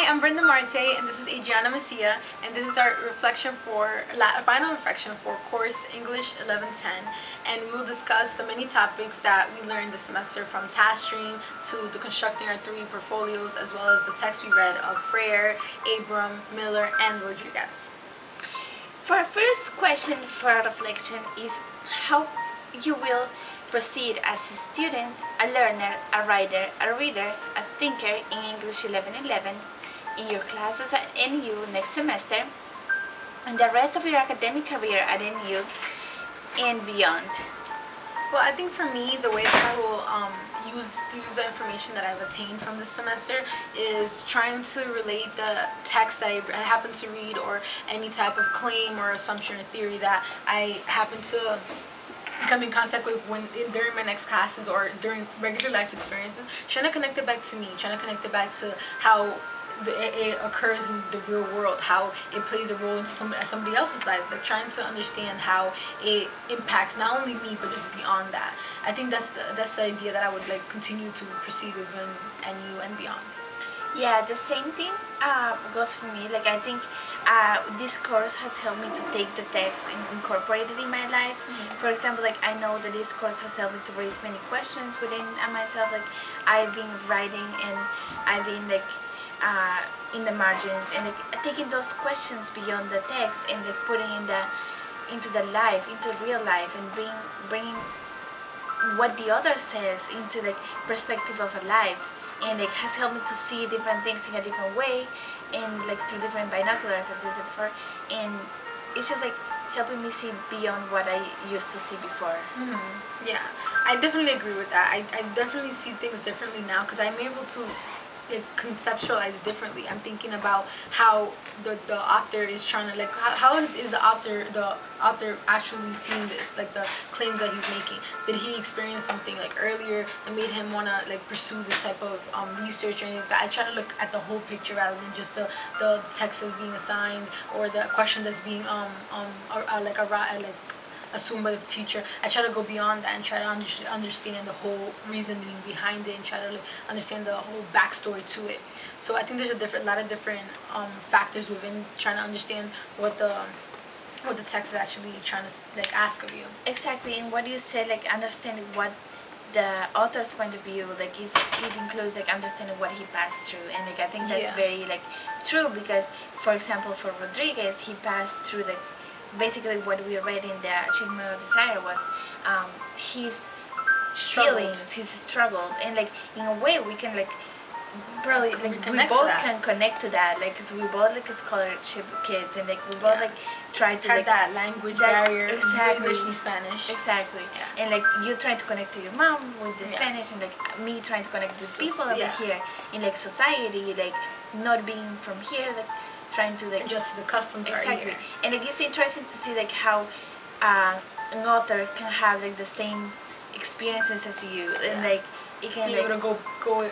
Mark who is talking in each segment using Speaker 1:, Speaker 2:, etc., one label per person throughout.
Speaker 1: I'm Brenda Marte, and this is Adriana Messia, and this is our final reflection for course English 1110, and we will discuss the many topics that we learned this semester, from TaskStream to the constructing our 3 portfolios, as well as the text we read of Freire, Abram, Miller, and Rodriguez.
Speaker 2: For our first question for reflection is how you will proceed as a student, a learner, a writer, a reader, a thinker in English 1111 in your classes at NU next semester and the rest of your academic career at NU and beyond.
Speaker 1: Well, I think for me, the way that I will use the information that I've attained from this semester is trying to relate the text that I happen to read, or any type of claim or assumption or theory that I happen to come in contact with during my next classes or during regular life experiences, trying to connect it back to me, trying to connect it back to how it occurs in the real world, how it plays a role in somebody else's life, like trying to understand how it impacts not only me but just beyond that. I think that's the idea that I would like continue to proceed with in NU and beyond.
Speaker 2: Yeah, the same thing goes for me. Like, I think this course has helped me to take the text and incorporate it in my life. For example, like, I know that this course has helped me to raise many questions within myself. Like, I've been writing and I've been like in the margins and like taking those questions beyond the text and like putting into the life, into real life, and bringing what the other says into like perspective of a life. And it has helped me to see different things in a different way, and like through different binoculars, as you said before. And it's just like helping me see beyond what I used to see before.
Speaker 1: Yeah, I definitely agree with that. I definitely see things differently now because I'm able to conceptualize it differently. I'm thinking about how the author is trying to, like, how is the author actually seeing this, like the claims that he's making. Did he experience something like earlier that made him want to like pursue this type of research or anything like that? I try to look at the whole picture rather than just the text that's being assigned or the question that's being assumed by the teacher. I try to go beyond that and try to understand the whole reasoning behind it and try to understand the whole backstory to it. So I think there's a lot of different factors within trying to understand what the text is actually trying to like ask of you.
Speaker 2: Exactly, and what you said, like understanding what the author's point of view, like it includes like understanding what he passed through, and like I think that's very like true, because for example for Rodriguez, he passed through like basically what we read in the Achievement of Desire was his feelings, his struggle, and like in a way we can like probably like we both can connect to that, like because we both like scholarship kids, and like we both like try to
Speaker 1: have
Speaker 2: like
Speaker 1: that language barrier,
Speaker 2: exactly,
Speaker 1: English and Spanish,
Speaker 2: exactly, and like you trying to connect to your mom with the Spanish, and like me trying to connect to people over here in like society, like not being from here, like trying to like
Speaker 1: adjust to the customs.
Speaker 2: Exactly. And like it's interesting to see like how an author can have like the same experiences as you, and like it can
Speaker 1: be
Speaker 2: like
Speaker 1: able to go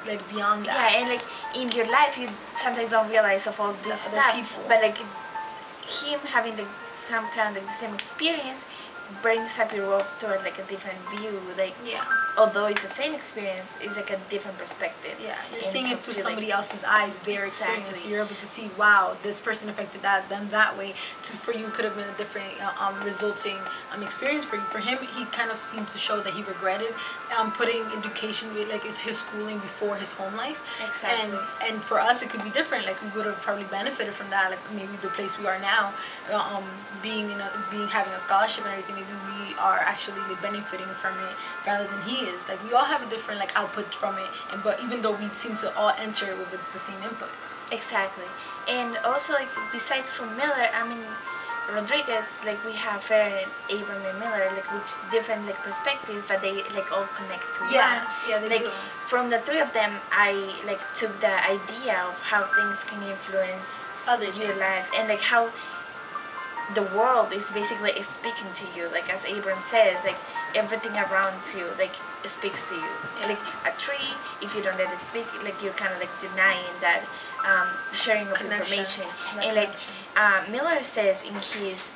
Speaker 1: like beyond that.
Speaker 2: Yeah, and like in your life you sometimes don't realize of all this stuff, but like him having like some kind of like the same experience brings up your world toward like a different view, like although it's the same experience, it's like a different perspective.
Speaker 1: You're seeing it through somebody else's eyes, their experience. So you're able to see, wow, this person affected them that way. For you, could have been a different resulting experience for you. For him, he kind of seemed to show that he regretted putting education, like it's his schooling before his home life.
Speaker 2: Exactly.
Speaker 1: And for us, it could be different. Like we would have probably benefited from that. Like maybe the place we are now, having a scholarship and everything. Maybe we are actually benefiting from it rather than he is. Like we all have a different like output from it, but even though we seem to all enter with the same input.
Speaker 2: Exactly. And also like besides from Miller, I mean Rodriguez, like we have Freire and Abram and Miller, like which different like perspectives, but they like all connect to one.
Speaker 1: They
Speaker 2: like,
Speaker 1: do.
Speaker 2: From the 3 of them, I like took the idea of how things can influence your life, and like how the world is basically speaking to you, like as Abram says, like everything around you like speaks to you. Like a tree, if you don't let it speak, like you're kind of like denying that sharing of information. And like Miller says in his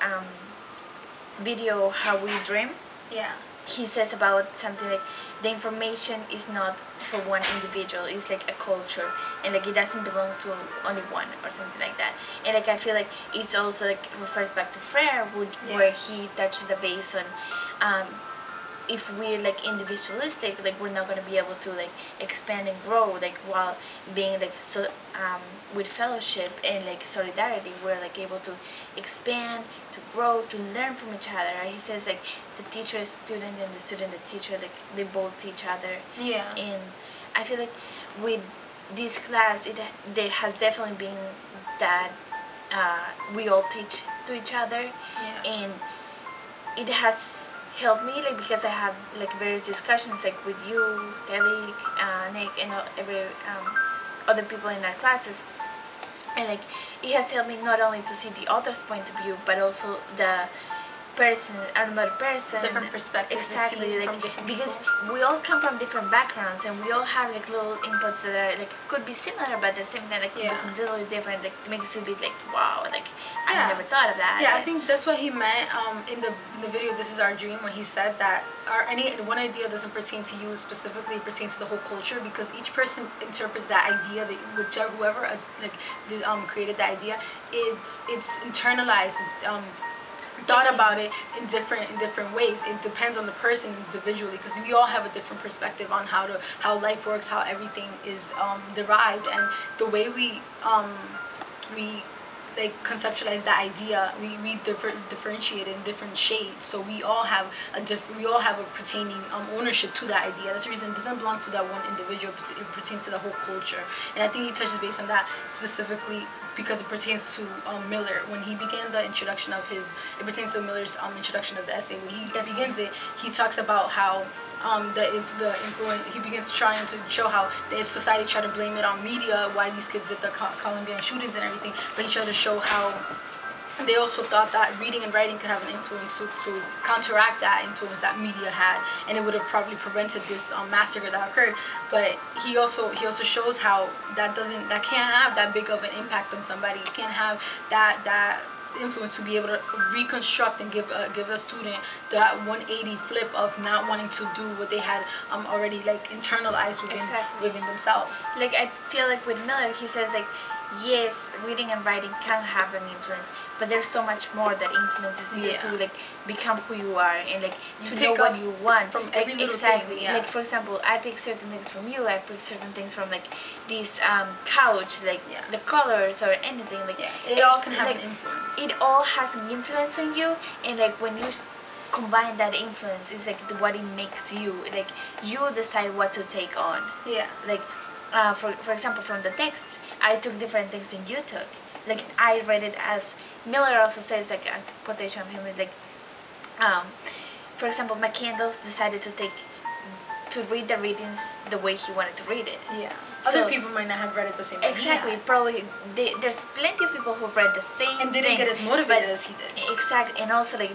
Speaker 2: video How We Dream, he says about something like the information is not for one individual, it's like a culture, and like it doesn't belong to only one or something like that. And like I feel like it's also like refers back to Frere, where he touches the base on if we're like individualistic, like we're not going to be able to like expand and grow, like while being like so with fellowship and like solidarity, we're like able to expand, to grow, to learn from each other. He says like the teacher is student and the student the teacher, like they both teach other.
Speaker 1: Yeah.
Speaker 2: And I feel like with this class, it there has definitely been that we all teach to each other.
Speaker 1: Yeah.
Speaker 2: And it has helped me, like because I have like various discussions like with you, Derek, Nick, and every other people in our classes, and like it has helped me not only to see the other's point of view, but also the person, another person,
Speaker 1: different perspectives,
Speaker 2: exactly, like
Speaker 1: from different
Speaker 2: because
Speaker 1: people.
Speaker 2: we all come from different backgrounds and we all have like little inputs that are like could be similar, but at the same time like could be completely different. Like makes you be like, wow, like I never thought of that.
Speaker 1: Yeah, I think that's what he meant in the video "This Is Our Dream," when he said that any one idea doesn't pertain to you specifically, it pertains to the whole culture, because each person interprets that idea, that whoever created the idea, it's internalized, it's thought about it in different ways. It depends on the person individually, because we all have a different perspective on how life works, how everything is derived, and the way we like conceptualize the idea, we differentiate it in different shades. So we all have a pertaining ownership to that idea. That's the reason it doesn't belong to that one individual. It pertains to the whole culture, and I think he touches base on that specifically because it pertains to Miller. When he began the introduction of his, it pertains to Miller's introduction of the essay. When he begins it, he talks about how the influence, he begins trying to show how the society tried to blame it on media, why these kids did the Colombian shootings and everything, but he tried to show how they also thought that reading and writing could have an influence to counteract that influence that media had, and it would have probably prevented this massacre that occurred. But he also shows how that can't have that big of an impact on somebody. You can't have that influence to be able to reconstruct and give a student that 180 flip of not wanting to do what they had already like internalized within themselves.
Speaker 2: Like I feel like with Miller, he says like, yes, reading and writing can have an influence, but there's so much more that influences you to like become who you are and like to know what you want
Speaker 1: from every little
Speaker 2: thing.
Speaker 1: Yeah.
Speaker 2: Like for example, I pick certain things from you. I pick certain things from like this couch, like the colors or anything. Like
Speaker 1: it all can have an influence.
Speaker 2: It all has an influence on you, and like when you combine that influence, it's like what it makes you. Like you decide what to take on.
Speaker 1: Yeah.
Speaker 2: Like for example, from the text, I took different things than you took. Like I read it as Miller also says, like a quotation of him is like, for example, McCandless decided to read the readings the way he wanted to read it.
Speaker 1: Yeah. Other people might not have read it the same way.
Speaker 2: Exactly. Probably there's plenty of people who read the same
Speaker 1: and didn't get as motivated as he did.
Speaker 2: Exactly. And also like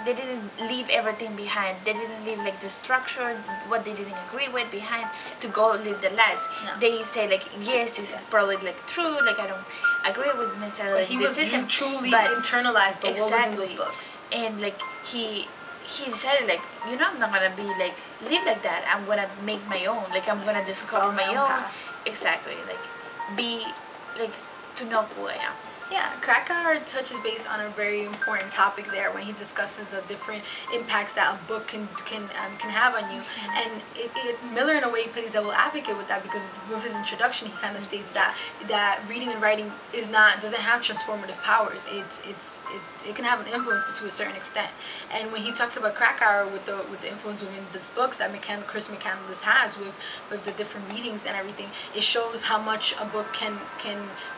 Speaker 2: they didn't leave everything behind. They didn't leave like the structure, what they didn't agree with behind to go live their lives. No. They say like, yes, this is probably like true. Like I don't agree with necessarily.
Speaker 1: But he was truly internalized by what was in those books.
Speaker 2: And like he decided like, you know, I'm not gonna be like live like that. I'm gonna make my own. Like I'm gonna discover my own path. Exactly. Like be like to know who I am.
Speaker 1: Yeah, Krakauer touches base on a very important topic there when he discusses the different impacts that a book can have on you, and Miller in a way plays devil advocate with that, because with his introduction he kind of states that reading and writing doesn't have transformative powers. It can have an influence, but to a certain extent. And when he talks about Krakauer with the influence within these books that Chris McCandless has with the different readings and everything, it shows how much a book can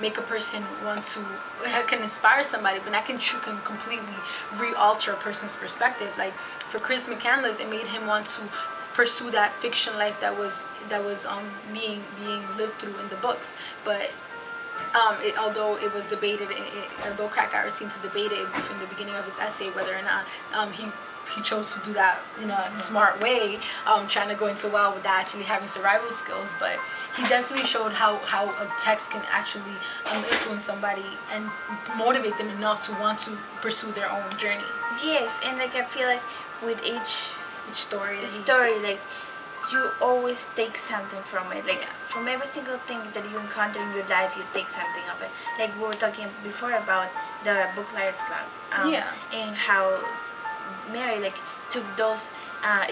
Speaker 1: make a person want to. It can inspire somebody, but that can completely re-alter a person's perspective. Like for Chris McCandless, it made him want to pursue that fiction life that was being lived through in the books. But although it was debated, although Krakauer seemed to debate it from the beginning of his essay whether or not he chose to do that in a smart way, trying to go into without actually having survival skills. But he definitely showed how a text can actually influence somebody and motivate them enough to want to pursue their own journey.
Speaker 2: Yes, and like I feel like with each
Speaker 1: each story.
Speaker 2: The story, like, you always take something from it. Like, from every single thing that you encounter in your life, you take something of it. Like, we were talking before about the Book Liars Club. And how Mary, like, took those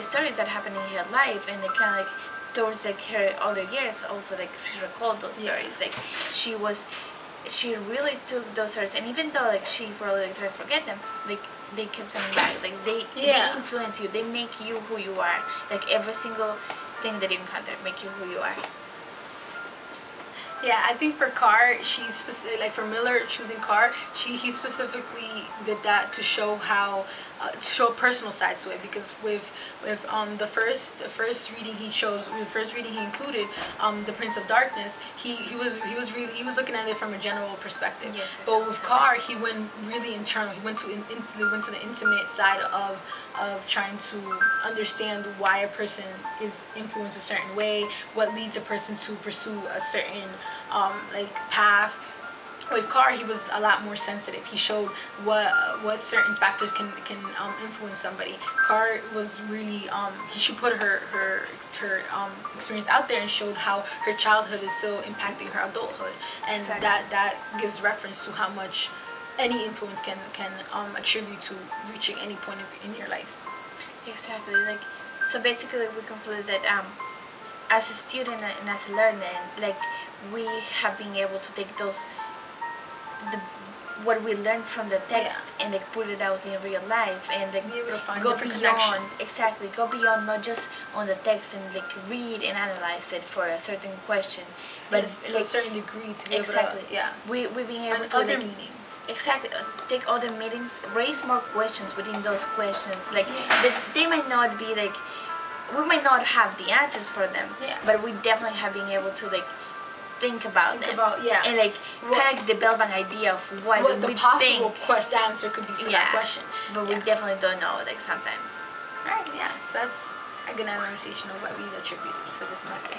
Speaker 2: stories that happened in her life, and it kind of, like, towards, like, her older years, also, like, she recalled those stories. Like, she really took those stories, and even though, like, she probably, like, tried to forget them, like, they kept coming back. Like, they influence you. They make you who you are. Like, every single thing that you encounter make you who you are.
Speaker 1: Yeah, I think for Carr, like for Miller choosing Carr, he specifically did that to show how to show a personal side to it, because with the first reading he chose, the first reading he included, the Prince of Darkness, he was looking at it from a general perspective.
Speaker 2: Yes,
Speaker 1: but with Carr, he went really internal. He went to the intimate side of trying to understand why a person is influenced a certain way, what leads a person to pursue a certain like path. With Carr, he was a lot more sensitive. He showed what certain factors can influence somebody. Carr was really she put her experience out there and showed how her childhood is still impacting her adulthood, and that gives reference to how much any influence can attribute to reaching any point in your life.
Speaker 2: Exactly. Like, so basically, we concluded that as a student and as a learner, like, we have been able to take what we learned from the text and, like, put it out in real life, and, like,
Speaker 1: be able to find
Speaker 2: go
Speaker 1: different
Speaker 2: beyond
Speaker 1: connections.
Speaker 2: go beyond not just on the text and, like, read and analyze it for a certain question, but
Speaker 1: to a certain degree to be able to
Speaker 2: we've been able
Speaker 1: find
Speaker 2: to,
Speaker 1: other
Speaker 2: like,
Speaker 1: meanings.
Speaker 2: Exactly, take other meetings, raise more questions within those questions. Like, they might not be, like, we might not have the answers for them, but we definitely have been able to, like, think about them, and, like, kind of develop an idea of what
Speaker 1: the
Speaker 2: we
Speaker 1: possible
Speaker 2: think
Speaker 1: answer could be for that question.
Speaker 2: But we definitely don't know, like, sometimes.
Speaker 1: Alright, so that's a good analyzation of what we attributed for this semester.